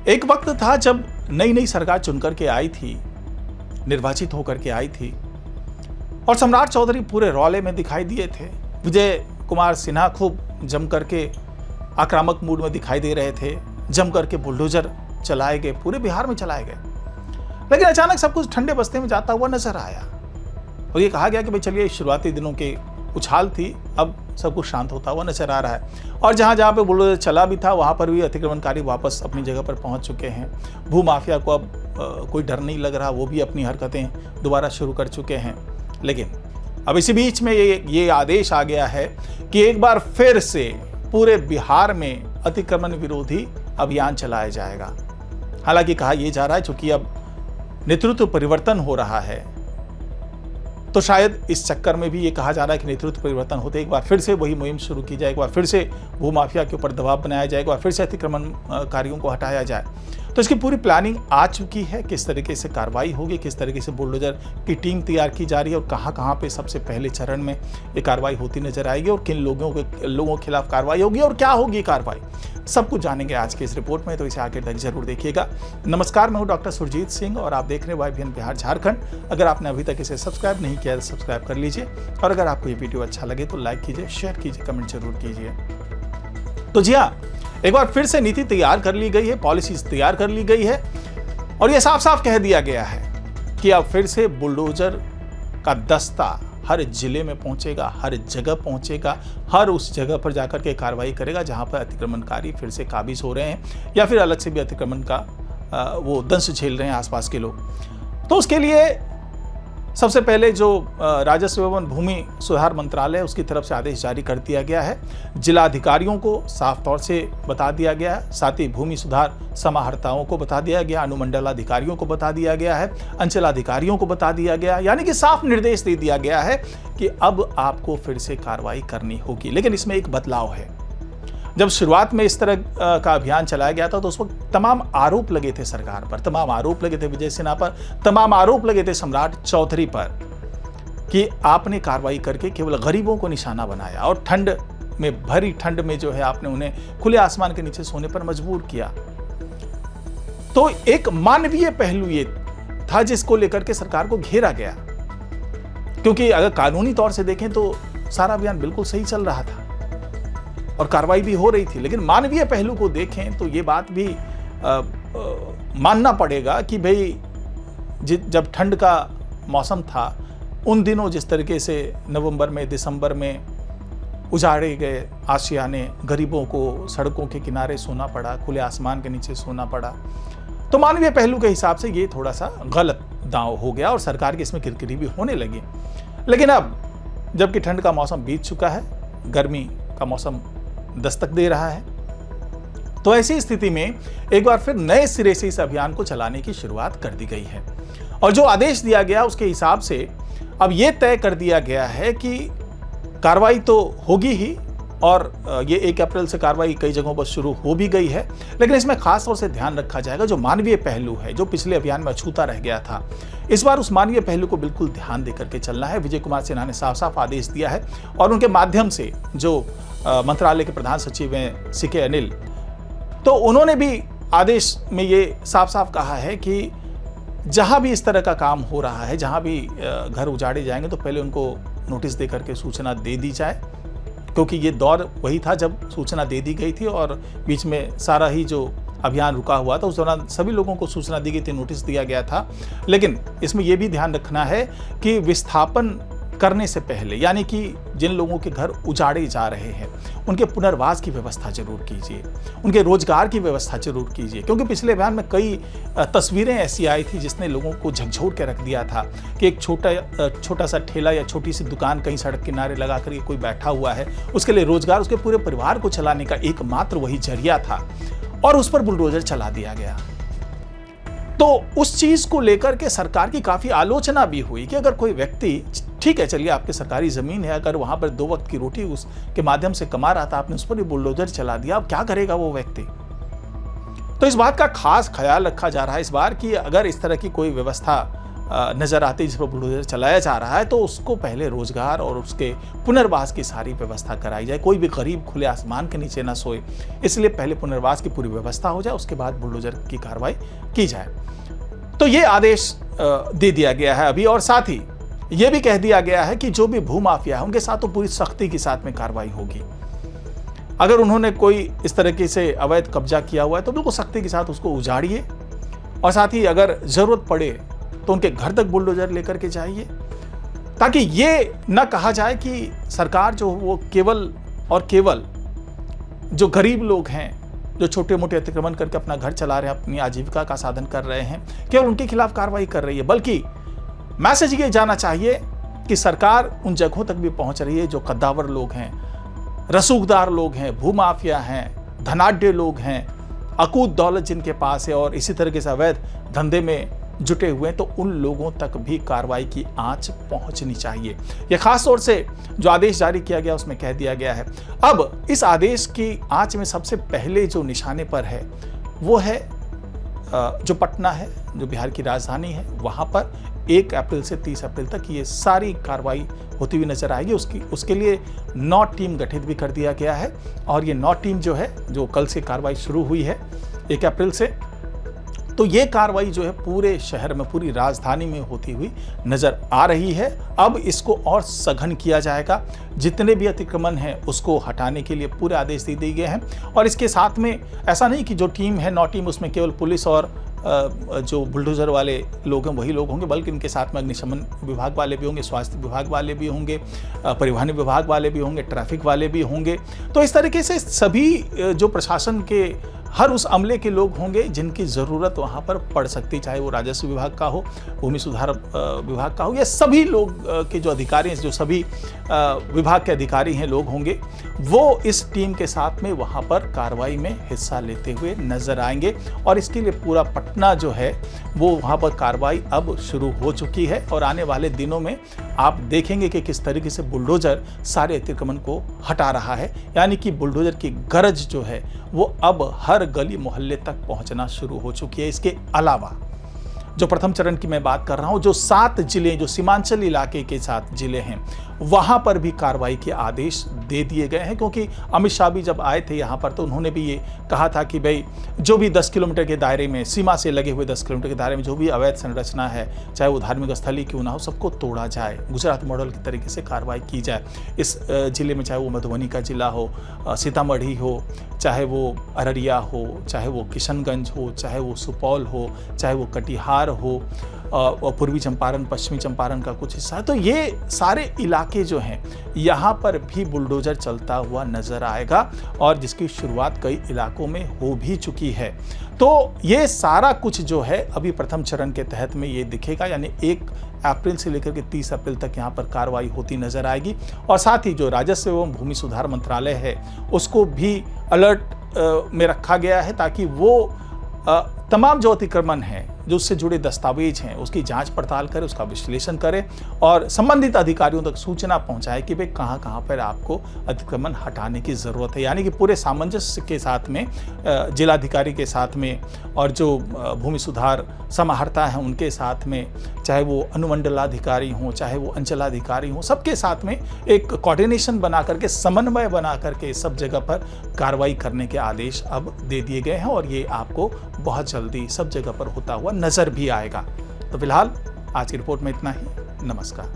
एक वक्त था जब नई नई सरकार चुनकर के आई थी, निर्वाचित होकर के आई थी, और सम्राट चौधरी पूरे रौले में दिखाई दिए थे। विजय कुमार सिन्हा खूब जम करके आक्रामक मूड में दिखाई दे रहे थे, जम करके बुलडोजर चलाए गए, पूरे बिहार में चलाए गए। लेकिन अचानक सब कुछ ठंडे बस्ते में जाता हुआ नजर आया और ये कहा गया कि भाई चलिए, शुरुआती दिनों के उछाल थी, अब सब कुछ शांत होता हुआ नजर आ रहा है। और जहां जहां पे बुलडोजर चला भी था, वहां पर भी अतिक्रमणकारी वापस अपनी जगह पर पहुंच चुके हैं। भू माफिया को अब कोई डर नहीं लग रहा, वो भी अपनी हरकतें दोबारा शुरू कर चुके हैं। लेकिन अब इसी बीच में ये आदेश आ गया है कि एक बार फिर से पूरे बिहार में अतिक्रमण विरोधी अभियान चलाया जाएगा। हालांकि कहा यह जा रहा है, चूंकि अब नेतृत्व परिवर्तन हो रहा है, तो शायद इस चक्कर में भी ये कहा जा रहा है कि नेतृत्व परिवर्तन होते एक बार फिर से वही मुहिम शुरू की जाए, एक बार फिर से भूमाफिया के ऊपर दबाव बनाया जाए, एक बार फिर से अतिक्रमणकारियों को हटाया जाए। तो इसकी पूरी प्लानिंग आ चुकी है, किस तरीके से कार्रवाई होगी, किस तरीके से बुलडोजर की टीम तैयार की जा रही है और कहाँ कहाँ पे सबसे पहले चरण में ये कार्रवाई होती नजर आएगी और किन लोगों के खिलाफ कार्रवाई होगी और क्या होगी कार्रवाई, सब कुछ जानेंगे आज के इस रिपोर्ट में। तो इसे आखिर तक जरूर देखिएगा। नमस्कार, मैं हूं डॉक्टर सुरजीत सिंह और आप देख रहे हैं YBN बिहार झारखंड। अगर आपने अभी तक इसे सब्सक्राइब नहीं किया तो सब्सक्राइब कर लीजिए और अगर आपको ये वीडियो अच्छा लगे तो लाइक कीजिए, शेयर कीजिए, कमेंट जरूर कीजिए। तो जी हाँ, एक बार फिर से नीति तैयार कर ली गई है, पॉलिसीज तैयार कर ली गई है और यह साफ साफ कह दिया गया है कि अब फिर से बुलडोजर का दस्ता हर जिले में पहुंचेगा, हर जगह पहुंचेगा, हर उस जगह पर जाकर के कार्रवाई करेगा जहां पर अतिक्रमणकारी फिर से काबिज हो रहे हैं या फिर अलग से भी अतिक्रमण का वो दंश झेल रहे हैं आसपास के लोग। तो उसके लिए सबसे पहले जो राजस्व एवं भूमि सुधार मंत्रालय, उसकी तरफ से आदेश जारी कर दिया गया है। जिलाधिकारियों को साफ तौर से बता दिया गया है, साथ ही भूमि सुधार समाहर्ताओं को बता दिया गया, अनुमंडलाधिकारियों को बता दिया गया है, अंचलाधिकारियों को बता दिया गया, यानी कि साफ निर्देश दे दिया गया है कि अब आपको फिर से कार्रवाई करनी होगी। लेकिन इसमें एक बदलाव है। जब शुरुआत में इस तरह का अभियान चलाया गया था तो उस वक्त तमाम आरोप लगे थे सरकार पर, तमाम आरोप लगे थे विजय सिन्हा पर, तमाम आरोप लगे थे सम्राट चौधरी पर कि आपने कार्रवाई करके केवल गरीबों को निशाना बनाया और ठंड में, भरी ठंड में जो है आपने उन्हें खुले आसमान के नीचे सोने पर मजबूर किया। तो एक मानवीय पहलू ये था जिसको लेकर के सरकार को घेरा गया, क्योंकि अगर कानूनी तौर से देखें तो सारा अभियान बिल्कुल सही चल रहा था और कार्रवाई भी हो रही थी। लेकिन मानवीय पहलू को देखें तो ये बात भी मानना पड़ेगा कि भाई जब ठंड का मौसम था उन दिनों जिस तरीके से नवंबर में, दिसंबर में उजाड़े गए आशियाने, गरीबों को सड़कों के किनारे सोना पड़ा, खुले आसमान के नीचे सोना पड़ा, तो मानवीय पहलू के हिसाब से ये थोड़ा सा गलत दांव हो गया और सरकार की इसमें किरकिरी भी होने लगी। लेकिन अब जबकि ठंड का मौसम बीत चुका है, गर्मी का मौसम दस्तक दे रहा है, तो ऐसी स्थिति में एक बार फिर नए सिरे से इस अभियान को चलाने की शुरुआत कर दी गई है। और जो आदेश दिया गया उसके हिसाब से अब यह तय कर दिया गया है कि कार्रवाई तो होगी ही और ये 1 अप्रैल से कार्रवाई कई जगहों पर शुरू हो भी गई है। लेकिन इसमें खास तौर से ध्यान रखा जाएगा जो मानवीय पहलू है, जो पिछले अभियान में अछूता रह गया था, इस बार उस मानवीय पहलू को बिल्कुल ध्यान देकर के चलना है। विजय कुमार सिन्हा ने साफ साफ आदेश दिया है और उनके माध्यम से जो मंत्रालय के प्रधान सचिव हैं CK अनिल, तो उन्होंने भी आदेश में ये साफ साफ कहा है कि जहां भी इस तरह का काम हो रहा है, जहां भी घर उजाड़े जाएंगे तो पहले उनको नोटिस दे करके सूचना दे दी जाए, क्योंकि ये दौर वही था जब सूचना दे दी गई थी और बीच में सारा ही जो अभियान रुका हुआ था उस दौरान सभी लोगों को सूचना दी गई थी, नोटिस दिया गया था। लेकिन इसमें यह भी ध्यान रखना है कि विस्थापन करने से पहले, यानी कि जिन लोगों के घर उजाड़े जा रहे हैं उनके पुनर्वास की व्यवस्था जरूर कीजिए, उनके रोजगार की व्यवस्था जरूर कीजिए, क्योंकि पिछले अभियान में कई तस्वीरें ऐसी आई थी जिसने लोगों को झकझोर के रख दिया था कि एक छोटा सा ठेला या छोटी सी दुकान कहीं सड़क किनारे लगा कर कोई बैठा हुआ है, उसके लिए रोजगार, उसके पूरे परिवार को चलाने का एकमात्र वही जरिया था और उस पर बुलडोजर चला दिया गया। तो उस चीज को लेकर के सरकार की काफी आलोचना भी हुई कि अगर कोई व्यक्ति, ठीक है चलिए आपकी सरकारी जमीन है, अगर वहां पर 2 वक्त की रोटी उसके माध्यम से कमा रहा था, आपने उस पर भी बुलडोजर चला दिया, अब क्या करेगा वो व्यक्ति। तो इस बात का खास ख्याल रखा जा रहा है इस बार कि अगर इस तरह की कोई व्यवस्था नजर आती है जिस पर बुलडोजर चलाया जा रहा है, तो उसको पहले रोजगार और उसके पुनर्वास की सारी व्यवस्था कराई जाए। कोई भी गरीब खुले आसमान के नीचे ना सोए, इसलिए पहले पुनर्वास की पूरी व्यवस्था हो जाए, उसके बाद बुलडोजर की कार्रवाई की जाए। तो ये आदेश दे दिया गया है अभी, और साथ ही ये भी कह दिया गया है कि जो भी भूमाफिया है उनके साथ तो पूरी सख्ती के साथ में कार्रवाई होगी। अगर उन्होंने कोई इस तरीके से अवैध कब्जा किया हुआ है तो बिल्कुल सख्ती के साथ उसको उजाड़िए, और साथ ही अगर जरूरत पड़े तो उनके घर तक बुलडोजर लेकर के जाइए, ताकि ये न कहा जाए कि सरकार जो वो केवल और केवल जो गरीब लोग हैं, जो छोटे मोटे अतिक्रमण करके अपना घर चला रहे हैं, अपनी आजीविका का साधन कर रहे हैं, केवल उनके खिलाफ कार्रवाई कर रही है। बल्कि मैसेज ये जाना चाहिए कि सरकार उन जगहों तक भी पहुंच रही है जो कद्दावर लोग हैं, रसूखदार लोग हैं, भूमाफिया हैं, धनाढ्य लोग हैं, अकूत दौलत जिनके पास है और इसी तरीके से अवैध धंधे में जुटे हुए हैं, तो उन लोगों तक भी कार्रवाई की आंच पहुंचनी चाहिए। यह खास तौर से जो आदेश जारी किया गया उसमें कह दिया गया है। अब इस आदेश की आंच में सबसे पहले जो निशाने पर है वो है जो पटना है, जो बिहार की राजधानी है, वहां पर 1 अप्रैल से 30 अप्रैल तक ये सारी कार्रवाई होती हुई नजर आएगी। उसके लिए 9 टीम गठित भी कर दिया गया है, और ये 9 टीम जो है, जो कल से कार्रवाई शुरू हुई है 1 अप्रैल से, तो ये कार्रवाई जो है पूरे शहर में, पूरी राजधानी में होती हुई नजर आ रही है। अब इसको और सघन किया जाएगा, जितने भी अतिक्रमण हैं उसको हटाने के लिए पूरे आदेश दे दिए गए हैं। और इसके साथ में ऐसा नहीं कि जो टीम है 9 टीम उसमें केवल पुलिस और जो बुलडोजर वाले लोग हैं वही लोग होंगे, बल्कि इनके साथ में अग्निशमन विभाग वाले भी होंगे, स्वास्थ्य विभाग वाले भी होंगे, परिवहन विभाग वाले भी होंगे, ट्रैफिक वाले भी होंगे। तो इस तरीके से सभी जो प्रशासन के हर उस अमले के लोग होंगे जिनकी ज़रूरत वहाँ पर पड़ सकती, चाहे वो राजस्व विभाग का हो, भूमि सुधार विभाग का हो, या सभी लोग के जो अधिकारी हैं, जो सभी विभाग के अधिकारी हैं लोग होंगे, वो इस टीम के साथ में वहाँ पर कार्रवाई में हिस्सा लेते हुए नजर आएंगे। और इसके लिए पूरा पटना जो है वो वहाँ पर कार्रवाई अब शुरू हो चुकी है, और आने वाले दिनों में आप देखेंगे कि किस तरीके से बुलडोजर सारे अतिक्रमण को हटा रहा है। यानी कि बुलडोजर की गरज जो है वो अब हर गली मोहल्ले तक पहुंचना शुरू हो चुकी है। इसके अलावा जो प्रथम चरण की मैं बात कर रहा हूं, जो 7 जिले, जो सीमांचल इलाके के 7 जिले हैं, वहां पर भी कार्रवाई के आदेश दे दिए गए हैं। क्योंकि अमित शाह भी जब आए थे यहां पर तो उन्होंने भी ये कहा था कि भाई जो भी 10 किलोमीटर के दायरे में, सीमा से लगे हुए 10 किलोमीटर के दायरे में जो भी अवैध संरचना है, चाहे वो धार्मिक स्थल ही क्यों ना हो, सबको तोड़ा जाए, गुजरात मॉडल के तरीके से कार्रवाई की जाए। इस जिले में चाहे वो मधुबनी का जिला हो, सीतामढ़ी हो, चाहे वो अररिया हो, चाहे वो किशनगंज हो, चाहे वो सुपौल हो, चाहे वो कटिहार हो, और पूर्वी चंपारण, पश्चिमी चंपारण का कुछ हिस्सा है, तो ये सारे इलाके जो हैं यहाँ पर भी बुलडोजर चलता हुआ नजर आएगा, और जिसकी शुरुआत कई इलाकों में हो भी चुकी है। तो ये सारा कुछ जो है अभी प्रथम चरण के तहत में ये दिखेगा, यानी 1 अप्रैल से लेकर के 30 अप्रैल तक यहाँ पर कार्रवाई होती नजर आएगी। और साथ ही जो राजस्व एवं भूमि सुधार मंत्रालय है उसको भी अलर्ट में रखा गया है, ताकि वो तमाम जो अतिक्रमण हैं, जो उससे जुड़े दस्तावेज हैं, उसकी जांच पड़ताल करे, उसका विश्लेषण करे और संबंधित अधिकारियों तक सूचना पहुंचाए कि भाई कहां कहां पर आपको अतिक्रमण हटाने की ज़रूरत है। यानी कि पूरे सामंजस्य के साथ में जिलाधिकारी के साथ में, और जो भूमि सुधार समाहर्ता हैं उनके साथ में, चाहे वो अनुमंडलाधिकारी हों, चाहे वो अंचलाधिकारी हों, सबके साथ में एक कोऑर्डिनेशन बना करके, समन्वय बना करके सब जगह पर कार्रवाई करने के आदेश अब दे दिए गए हैं। और ये आपको बहुत जल्दी सब जगह पर होता हुआ नजर भी आएगा। तो फिलहाल आज की रिपोर्ट में इतना ही। नमस्कार।